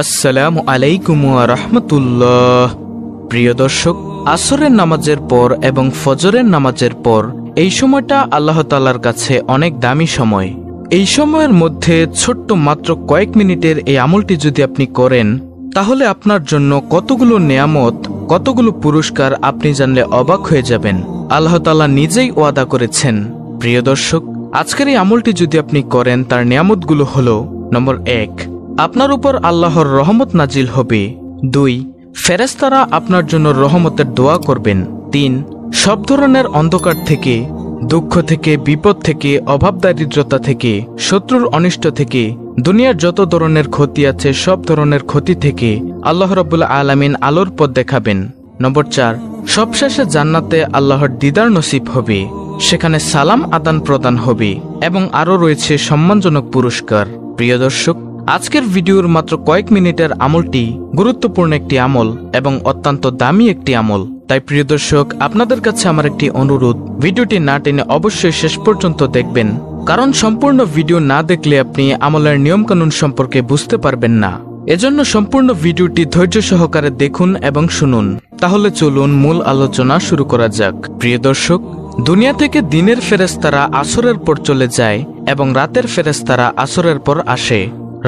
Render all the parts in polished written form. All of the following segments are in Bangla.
আসসালামু আলাইকুম ওয়া রাহমাতুল্লাহ। প্রিয় দর্শক, আসরের নামাজের পর এবং ফজরের নামাজের পর এই সময়টা আল্লাহ তাআলার কাছে অনেক দামি সময়। এই সময়ের মধ্যে ছোট্ট মাত্র কয়েক মিনিটের এই আমলটি যদি আপনি করেন, তাহলে আপনার জন্য কতগুলো নেয়ামত, কতগুলো পুরস্কার আপনি জানলে অবাক হয়ে যাবেন। আল্লাহ তাআলা নিজেই ওয়াদা করেছেন। প্রিয় দর্শক, আজকের এই আমলটি যদি আপনি করেন, তার নেয়ামতগুলো হলো: নম্বর 1, আপনার উপর আল্লাহর রহমত নাজিল হবে। 2, ফেরেশতারা আপনার জন্য রহমতের দোয়া করবেন। 3, সব ধরনের অন্ধকার থেকে, দুঃখ থেকে, বিপদ থেকে, অভাব দারিদ্রতা থেকে, শত্রুর অনিষ্ট থেকে, দুনিয়ার যত ধরনের ক্ষতি আছে সব ধরনের ক্ষতি থেকে আল্লাহ রাব্বুল আলামিন আলোর পথ দেখাবেন। নম্বর 4, সবশেষে জান্নাতে আল্লাহর দিদার নসিব হবে, সেখানে সালাম আদান প্রদান হবে এবং আরও রয়েছে সম্মানজনক পুরস্কার। প্রিয় দর্শক, আজকের ভিডিওর মাত্র কয়েক মিনিটের আমলটি গুরুত্বপূর্ণ একটি আমল এবং অত্যন্ত দামি একটি আমল। তাই প্রিয় দর্শক, আপনাদের কাছে আমার একটি অনুরোধ, ভিডিওটি না টেনে অবশ্যই শেষ পর্যন্ত দেখবেন, কারণ সম্পূর্ণ ভিডিও না দেখলে আপনি আমলের নিয়মকানুন সম্পর্কে বুঝতে পারবেন না। এজন্য সম্পূর্ণ ভিডিওটি ধৈর্য সহকারে দেখুন এবং শুনুন। তাহলে চলুন মূল আলোচনা শুরু করা যাক। প্রিয় দর্শক, দুনিয়া থেকে দিনের ফেরেশতারা আসরের পর চলে যায় এবং রাতের ফেরেশতারা আসরের পর আসে।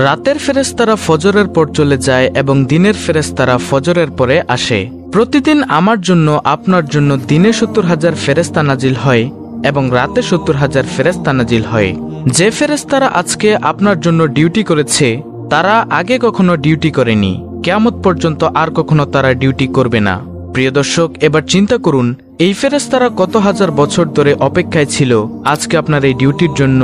রাতের ফেরেশতারা ফজরের পর চলে যায় এবং দিনের ফেরেশতারা ফজরের পরে আসে। প্রতিদিন আমার জন্য, আপনার জন্য দিনে 70,000 ফেরেশতা নাজিল হয় এবং রাতে 70,000 ফেরেশতা নাজিল হয়। যে ফেরেশতারা আজকে আপনার জন্য ডিউটি করেছে, তারা আগে কখনো ডিউটি করেনি, কিয়ামত পর্যন্ত আর কখনো তারা ডিউটি করবে না। প্রিয় দর্শক, এবার চিন্তা করুন, এই ফেরেশতারা কত হাজার বছর ধরে অপেক্ষায় ছিল আজকে আপনার এই ডিউটির জন্য।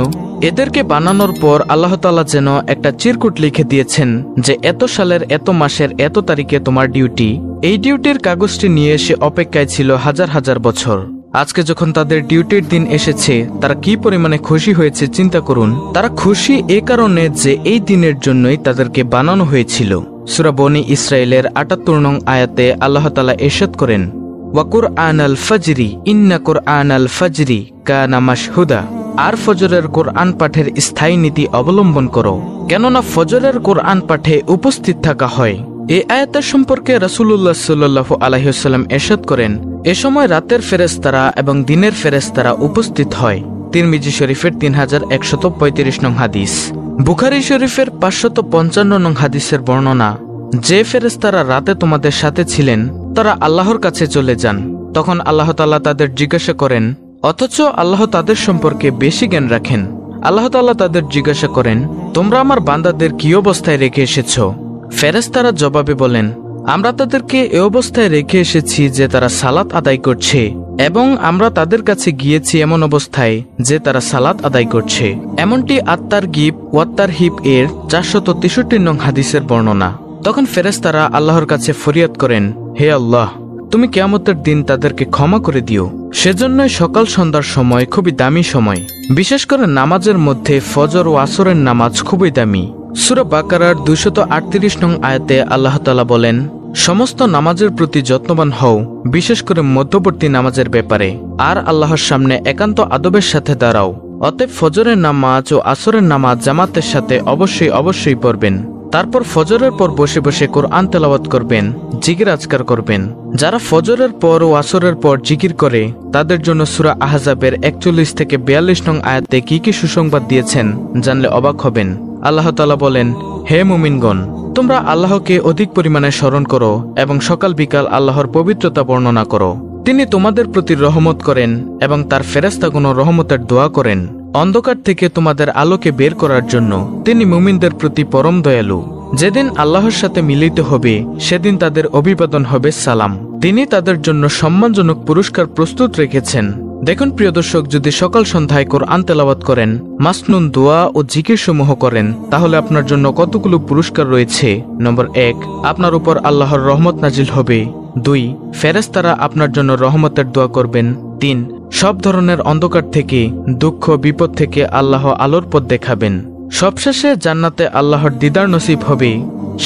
এদেরকে বানানোর পর আল্লাহ তাআলা যেন একটা চিরকুট লিখে দিয়েছেন যে এত সালের এত মাসের এত তারিখে তোমার ডিউটি। এই ডিউটির কাগজটি নিয়ে এসে অপেক্ষায় ছিল হাজার হাজার বছর। আজকে যখন তাদের ডিউটির দিন এসেছে, তারা কি পরিমাণে খুশি হয়েছে চিন্তা করুন। তারা খুশি এ কারণে যে এই দিনের জন্যই তাদেরকে বানানো হয়েছিল। সূরা বনী ইসরাইলের ৭৮ নং আয়াতে আল্লাহ তাআলা ইরশাদ করেন, ওয়া কুরআনাল ফাজরি ইন্না কুরআনাল ফাজরি কানা মাশহুদা। আর ফজরের কোরআন পাঠের স্থায়ী নীতি অবলম্বন করো, কেননা ফজরের কোরআন পাঠে উপস্থিত থাকা হয়। এই আয়াতের সম্পর্কে রাসূলুল্লাহ সাল্লাল্লাহু আলাইহি ওয়াসাল্লাম ইরশাদ করেন, এ সময় রাতের ফেরেশতারা এবং দিনের ফেরেশতারা উপস্থিত হয়। তিরমিজি শরীফের 3135 নং হাদিস, বুখারী শরীফের 555 নং হাদিসের বর্ণনা, যে ফেরেশতারা রাতে তোমাদের সাথে ছিলেন তারা আল্লাহর কাছে চলে যান। তখন আল্লাহ তাআলা তাদের জিজ্ঞাসা করেন, অথচ আল্লাহ তাদের সম্পর্কে বেশি জ্ঞান রাখেন। আল্লাহ তাআলা তাদের জিজ্ঞাসা করেন, তোমরা আমার বান্দাদের কি অবস্থায় রেখে এসেছ? ফেরেশতারা জবাবে বলেন, আমরা তাদেরকে এ অবস্থায় রেখে এসেছি যে তারা সালাত আদায় করছে, এবং আমরা তাদের কাছে গিয়েছি এমন অবস্থায় যে তারা সালাত আদায় করছে। এমনটি আত-তারগীব ওয়াত তারহিব এর 463 নং হাদিসের বর্ণনা। তখন ফেরেশতারা আল্লাহর কাছে ফরিয়াদ করেন, হে আল্লাহ, তুমি কিয়ামতের দিন তাদেরকে ক্ষমা করে দিও। সেজন্যই সকাল সন্ধ্যার সময় খুবই দামি সময়। বিশেষ করে নামাজের মধ্যে ফজর ও আসরের নামাজ খুবই দামি। সূরা বাকারার 238 নং আয়াতে আল্লাহ তাআলা বলেন, সমস্ত নামাজের প্রতি যত্নবান হও, বিশেষ করে মধ্যবর্তী নামাজের ব্যাপারে, আর আল্লাহর সামনে একান্ত আদবের সাথে দাঁড়াও। অতএব ফজরের নামাজ ও আসরের নামাজ জামাতের সাথে অবশ্যই পড়বেন। তারপর ফজরের পর বসে বসে কোরআন তেলাওয়াত করবেন, জিকির আজকার করবেন। যারা ফজরের পর ও আসরের পর জিকির করে, তাদের জন্য সূরা আহজাবের 41 থেকে 42 নং আয়াতে কি কি সুসংবাদ দিয়েছেন জানলে অবাক হবেন। আল্লাহ তাআলা বলেন, হে মুমিনগণ, তোমরা আল্লাহকে অধিক পরিমাণে স্মরণ করো এবং সকাল বিকাল আল্লাহর পবিত্রতা বর্ণনা করো। তিনি তোমাদের প্রতি রহমত করেন এবং তার ফেরেশতাগণ রহমতের দোয়া করেন অন্ধকার থেকে তোমাদের আলোকে বের করার জন্য। তিনি মুমিনদের প্রতি পরম দয়ালু। যেদিন আল্লাহর সাথে মিলিত হবে সেদিন তাদের অভিবাদন হবে সালাম। তিনি তাদের জন্য সম্মানজনক পুরস্কার প্রস্তুত রেখেছেন। দেখুন প্রিয় দর্শক, যদি সকাল সন্ধ্যায় কোরআন তেলাওয়াত করেন, মাসনুন দোয়া ও জিকির সমূহ করেন, তাহলে আপনার জন্য কতগুলো পুরস্কার রয়েছে। নম্বর 1, আপনার উপর আল্লাহর রহমত নাজিল হবে। 2, ফেরেশতারা আপনার জন্য রহমতের দোয়া করবেন। 3, সব ধরনের অন্ধকার থেকে, দুঃখ বিপদ থেকে আল্লাহ আলোর পথ দেখাবেন। সবশেষে জান্নাতে আল্লাহর দিদার নসিব হবে,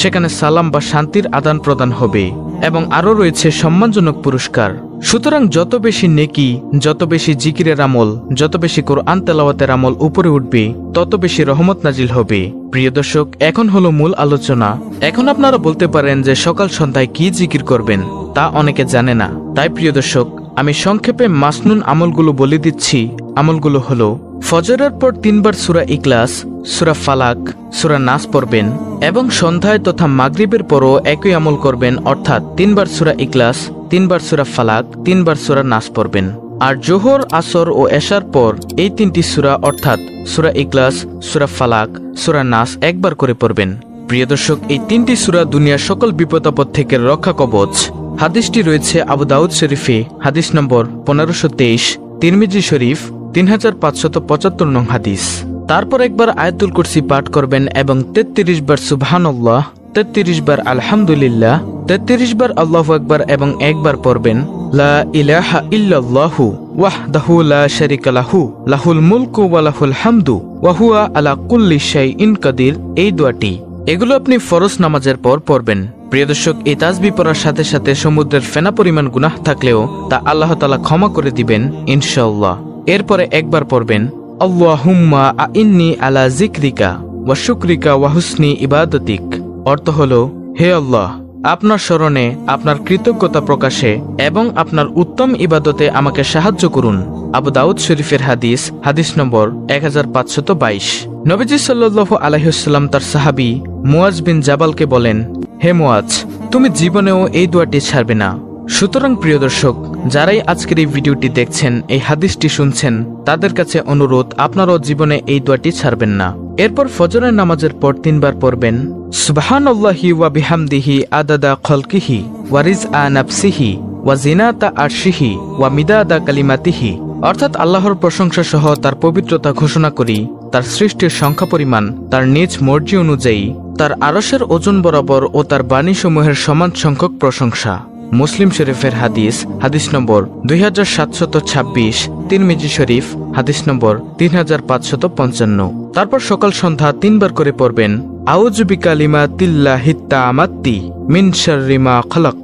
সেখানে সালাম বা শান্তির আদান প্রদান হবে এবং আরও রয়েছে সম্মানজনক পুরস্কার। সুতরাং যত বেশি নেকি, যত বেশি জিকিরের আমল, যত বেশি কোরআন তেলাওয়াতের আমল উপরে উঠবে, তত বেশি রহমত নাজিল হবে। প্রিয় দর্শক, এখন হলো মূল আলোচনা। এখন আপনারা বলতে পারেন যে সকাল সন্ধ্যায় কি জিকির করবেন, তা অনেকে জানে না। তাই প্রিয় দর্শক, আমি সংক্ষেপে মাসনুন আমলগুলো বলে দিচ্ছি। আমলগুলো হলো ফজরের পর 3 বার সূরা ইখলাস, সূরা ফালাক, সূরা নাস পড়বেন এবং সন্ধ্যায় তথা মাগরিবের পরও একই আমল করবেন, অর্থাৎ 3 বার সূরা ইখলাস, 3 বার সূরা ফালাক, 3 বার সূরা নাস পড়বেন। আর জোহর, আসর ও এশার পর এই 3টি সূরা অর্থাৎ সূরা ইখলাস, সূরা ফালাক, সূরা নাস একবার করে পড়বেন। প্রিয় দর্শক, এই 3টি সূরা দুনিয়ার সকল বিপদাপদ থেকে রক্ষা কবচ। হাদিসটি রয়েছে আবু দাউদ শরীফে, হাদিস নম্বর 1523, তিরমিজি শরীফ 3575 নং হাদিস। তারপর একবার আয়াতুল কুরসি পাঠ করবেন এবং 33 বার সুবহানাল্লাহ, 33 বার আলহামদুলিল্লাহ, 33 বার আল্লাহু আকবার এবং একবার পড়বেন লা ইলাহা ইল্লাল্লাহু ওয়াহদাহু লা শারীকা লাহু লাহুল মুলকু ওয়া লাহুল হামদু ওয়া হুয়া আলা কুল্লি শাইইন কাদির। এই দোয়াটি এগুলো আপনি ফরজ নামাজের পর পড়বেন। প্রিয় দর্শক, এই তাসবিহ পড়ার সাথে সাথে সমুদ্রের ফেনা পরিমাণ গুনাহ থাকলেও তা আল্লাহ তাআলা ক্ষমা করে দিবেন ইনশাআল্লাহ। এরপরে একবার পড়বেন আল্লাহুম্মা আইন্নি আলা যিকরিকা ওয়া শুকরিকা ওয়া হুসনি ইবাদাতিক। অর্থ হলো, হে আল্লাহ, আপনার স্মরণে, আপনার কৃতজ্ঞতা প্রকাশে এবং আপনার উত্তম ইবাদতে আমাকে সাহায্য করুন। আবু দাউদ শরীফের হাদিস, হাদিস নম্বর 1522। নবীজি সাল্লাল্লাহু আলাইহি ওয়াসাল্লাম তার সাহাবী মুয়াজ বিন জাবালকে বলেন, হে মুয়াজ, তুমি জীবনেও এই দোয়াটি ছাড়বে না। সুতরাং প্রিয় দর্শক, যারাই আজকের এই ভিডিওটি দেখছেন, এই হাদিসটি শুনছেন, তাদের কাছে অনুরোধ, আপনারাও জীবনে এই দোয়াটি ছাড়বেন না। এরপর ফজরের নামাজের পর 3 বার পড়বেন সুবহানাল্লাহি ওয়া বিহামদিহি আদাদা খলকিহি ওয়া রিজআ নাফসিহি ওয়া জিনাতা আরশিহি ওয়া মিদাদা কালিমাতিহি। অর্থাৎ আল্লাহর প্রশংসা সহ তার পবিত্রতা ঘোষণা করি, তার সৃষ্টির সংখ্যা পরিমাণ, তার নিজ মর্জি অনুযায়ী, তার আরশের ওজন বরাবর ও তার বাণীসমূহের সমান সংখ্যক প্রশংসা। মুসলিম শরীফের হাদিস, হাদিস নম্বর 2726, তিরমিজি শরীফ, হাদিস নম্বর 3555। তারপর সকাল সন্ধ্যা 3 বার করে পড়বেন আউযু বিকালিমাতিল্লাহিত তামাত্তি মিন শাররি মা খালাক।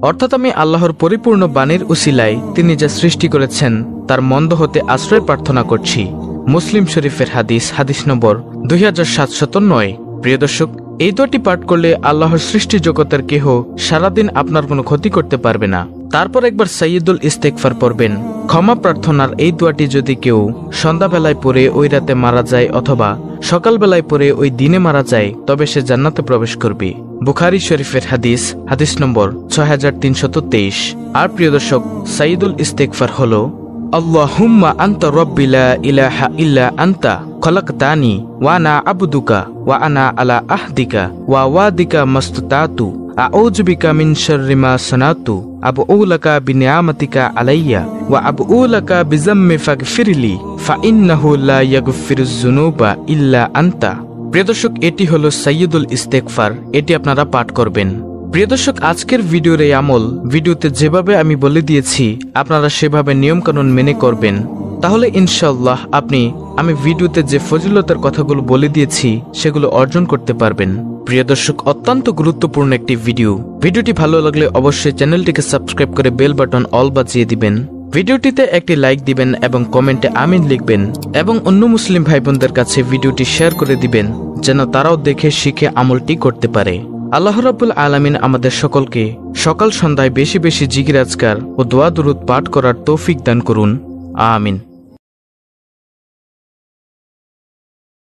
অর্থাৎ আমি আল্লাহর পরিপূর্ণ বাণীর উসিলায় তিনি যা সৃষ্টি করেছেন তার মন্দ হতে আশ্রয় প্রার্থনা করছি। মুসলিম শরীফের হাদিস, হাদিস নম্বর 2709। প্রিয় দর্শক, এই দোয়াটি পাঠ করলে আল্লাহর সৃষ্টি জগতের কেহ সারাদিন আপনার কোনো ক্ষতি করতে পারবে না। তারপর একবার সাইয়্যিদুল ইস্তেগফার পড়বেন। ক্ষমা প্রার্থনার এই দোয়াটি যদি কেউ সন্ধ্যাবেলায় পড়ে ওই রাতে মারা যায় অথবা সকালবেলায় পড়ে ওই দিনে মারা যায়, তবে সে জান্নাতে প্রবেশ করবে। বুখারী শরীফের হাদিস, হাদিস নম্বর 6323। আর প্রিয় দর্শক, সাইয়্যিদুল ইস্তেগফার হলো আল্লাহুম্মা আনতা রাব্বি লা ইলাহা ইল্লা আনতা খলাকতানি ওয়া আনা আবদুকা ওয়া আনা আলা আহদিকা ওয়া ওয়াদিকা মাসতাতু আউযু বিকা মিন শাররি মা সানাতু আবউ লাকা বিনিআমাতিকা আলাইয়া ওয়া আবউ লাকা বিযাম্মি ফাগফিরলি ফাইন্নাহু লা ইয়াগফিরুয যুনুবা ইল্লা আনতা। প্রিয় দর্শক, এটি হলো সাইয়্যিদুল ইস্তেগফার। এটি আপনারা পাঠ করবেন। প্রিয় দর্শক, আজকের ভিডিওর এই আমল ভিডিওতে যেভাবে আমি বলে দিয়েছি আপনারা সেভাবে নিয়মকানুন মেনে করবেন, তাহলে ইনশাআল্লাহ আপনি আমি ভিডিওতে যে ফজিলতের কথাগুলো বলে দিয়েছি সেগুলো অর্জন করতে পারবেন। প্রিয় দর্শক, অত্যন্ত গুরুত্বপূর্ণ একটি ভিডিওটি ভালো লাগলে অবশ্যই চ্যানেলটিকে সাবস্ক্রাইব করে বেল বাটন অল বাজিয়ে দিবেন। ভিডিওটিতে একটি লাইক দিবেন এবং কমেন্টে আমিন লিখবেন এবং অন্য মুসলিম ভাই বোনদের কাছে ভিডিওটি শেয়ার করে দিবেন যেন তারাও দেখে শিখে আমলটি করতে পারে। আল্লাহ রাব্বুল আলামিন আমাদের সকলকে সকাল সন্ধ্যায় বেশি বেশি জিকির আজকার ও দোয়া দুরূদ পাঠ করার তৌফিক দান করুন। আমিন।